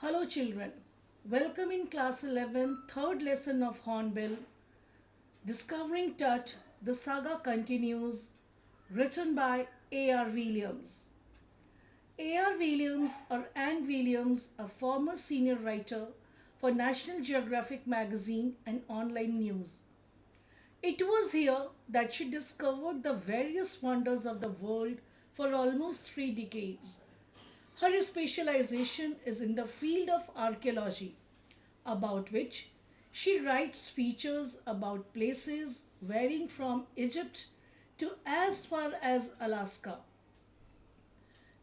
Hello children, welcome in class 11, third lesson of Hornbill, Discovering Touch, the saga continues, written by A.R. Williams. A.R. Williams or Anne Williams, a former senior writer for National Geographic magazine and online news. It was here that she discovered the various wonders of the world for almost 3 decades. Her specialization is in the field of archaeology, about which she writes features about places varying from Egypt to as far as Alaska.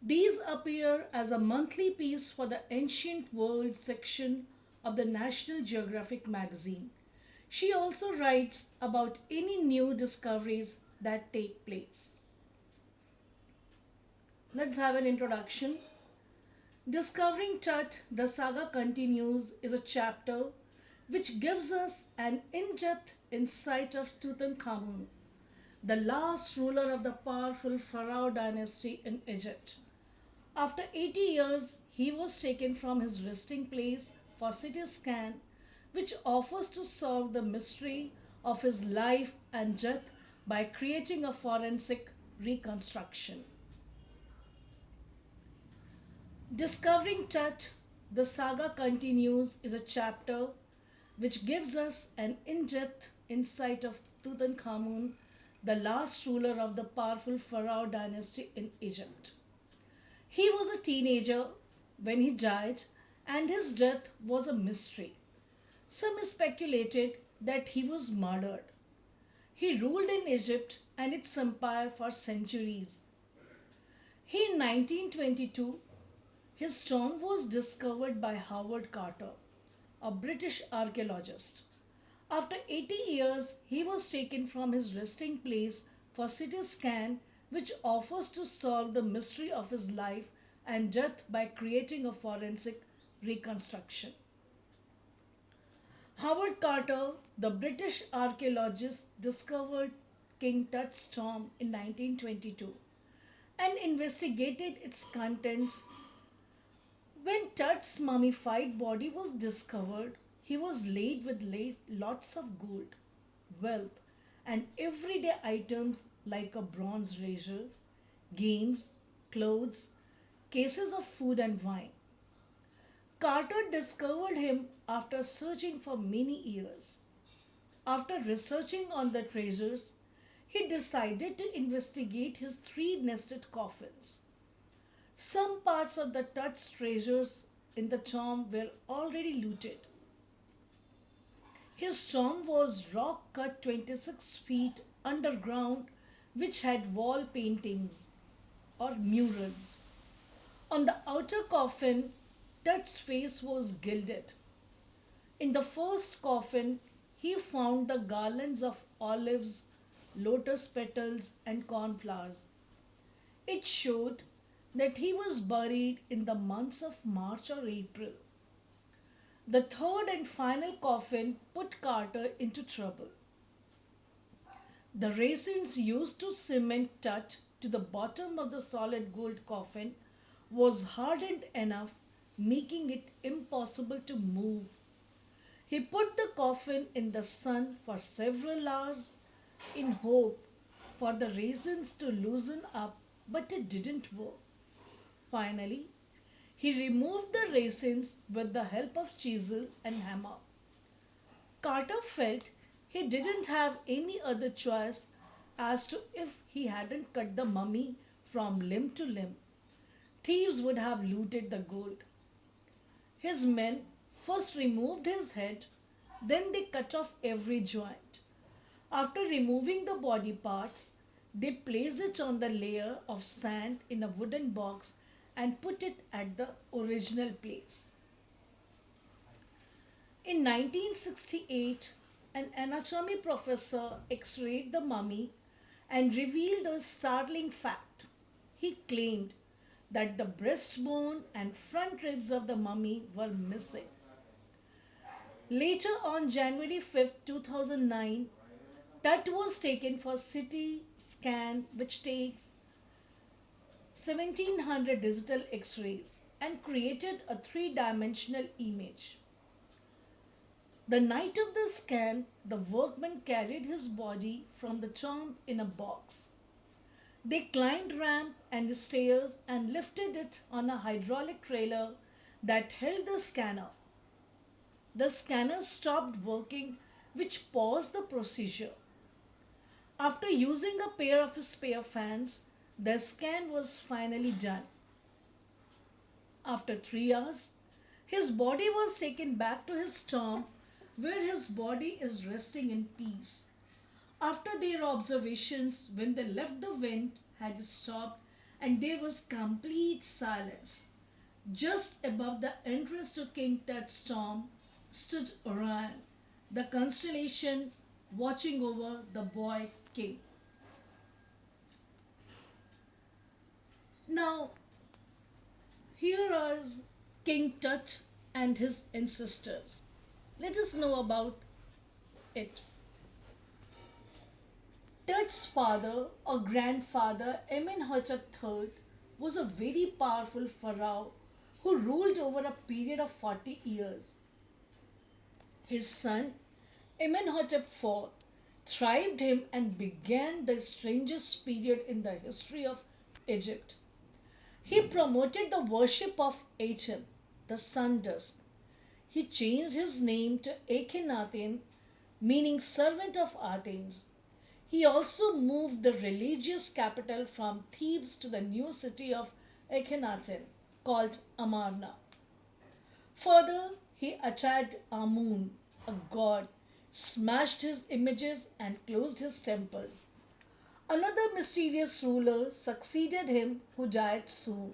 These appear as a monthly piece for the Ancient World section of the National Geographic magazine. She also writes about any new discoveries that take place. Let's have an introduction. Discovering Tut, the saga continues, is a chapter which gives us an in-depth insight of Tutankhamun, the last ruler of the powerful Pharaoh dynasty in Egypt. After 80 years, he was taken from his resting place for CT scan, which offers to solve the mystery of his life and death by creating a forensic reconstruction. Discovering Tut, the saga continues, is a chapter which gives us an in-depth insight of Tutankhamun, the last ruler of the powerful Pharaoh dynasty in Egypt. He was a teenager when he died, and his death was a mystery. Some speculated that he was murdered. He ruled in Egypt and its empire for centuries. In 1922, his tomb was discovered by Howard Carter, a British archaeologist. After 80 years, he was taken from his resting place for CT scan, which offers to solve the mystery of his life and death by creating a forensic reconstruction. Howard Carter, the British archaeologist, discovered King Tut's tomb in 1922 and investigated its contents. When Tut's mummified body was discovered, he was laid with lots of gold, wealth, and everyday items like a bronze razor, games, clothes, cases of food and wine. Carter discovered him after searching for many years. After researching on the treasures, he decided to investigate his three nested coffins. Some parts of the Tut's treasures in the tomb were already looted. His tomb was rock cut 26 feet underground, which had wall paintings or murals. On the outer coffin, Tut's face was gilded. In the first coffin, he found the garlands of olives, lotus petals, and cornflowers. It showed that he was buried in the months of March or April. The third and final coffin put Carter into trouble. The resins used to cement Tut to the bottom of the solid gold coffin was hardened enough, making it impossible to move. He put the coffin in the sun for several hours in hope for the resins to loosen up, but it didn't work. Finally, he removed the resins with the help of chisel and hammer. Carter felt he didn't have any other choice as to if he hadn't cut the mummy from limb to limb. Thieves would have looted the gold. His men first removed his head, then they cut off every joint. After removing the body parts, they placed it on the layer of sand in a wooden box and put it at the original place. In 1968, an anatomy professor x-rayed the mummy and revealed a startling fact. He claimed that the breastbone and front ribs of the mummy were missing. Later on January 5, 2009, Tut was taken for CT scan, which takes 1700 digital x-rays. and created a three-dimensional image. The night of the scan, the workmen carried his body from the tomb in a box. They climbed ramp and stairs and lifted it on a hydraulic trailer that held the scanner. The scanner stopped working, which paused the procedure. After using a pair of spare fans, the scan was finally done. After 3 hours, his body was taken back to his tomb where his body is resting in peace. After their observations, when they left, the wind had stopped and there was complete silence. Just above the entrance to King Tut's tomb stood Orion, the constellation watching over the boy king. Now, here is King Tut and his ancestors. Let us know about it. Tut's father or grandfather Amenhotep III was a very powerful pharaoh who ruled over a period of 40 years. His son Amenhotep IV thrived him and began the strangest period in the history of Egypt. He promoted the worship of Aten, the sun disk. He changed his name to Akhenaten, meaning servant of Athens. He also moved the religious capital from Thebes to the new city of Akhenaten, called Amarna. Further, he attacked Amun, a god, smashed his images, and closed his temples. Another mysterious ruler succeeded him who died soon.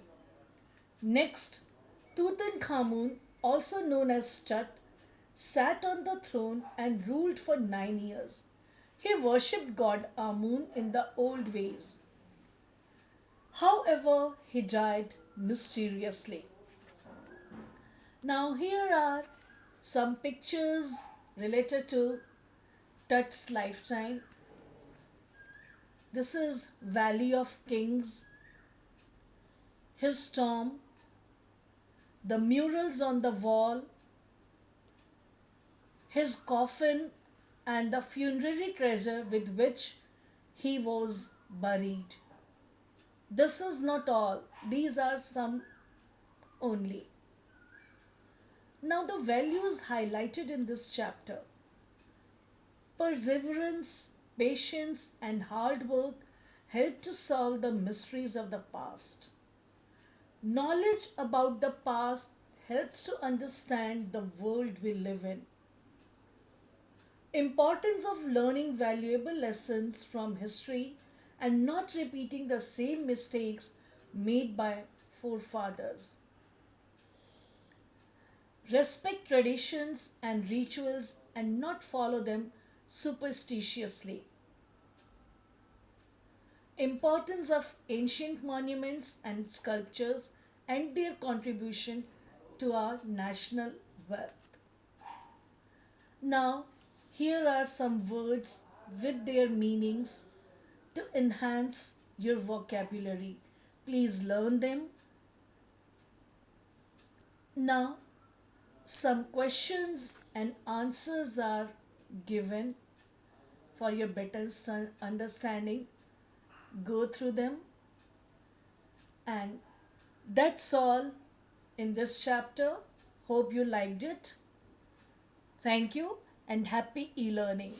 Next, Tutankhamun, also known as Tut, sat on the throne and ruled for 9 years. He worshipped god Amun in the old ways. However, he died mysteriously. Now, here are some pictures related to Tut's lifetime. This is Valley of Kings, his tomb, the murals on the wall, his coffin, and the funerary treasure with which he was buried. This is not all, these are some only. Now, the values highlighted in this chapter: perseverance, patience, and hard work help to solve the mysteries of the past. Knowledge about the past helps to understand the world we live in. Importance of learning valuable lessons from history and not repeating the same mistakes made by forefathers. Respect traditions and rituals and not follow them superstitiously. Importance of ancient monuments and sculptures and their contribution to our national wealth. Now, here are some words with their meanings to enhance your vocabulary. Please learn them. Now, some questions and answers are given for your better understanding. Go through them. And that's all in this chapter. Hope you liked it. Thank you and happy e-learning.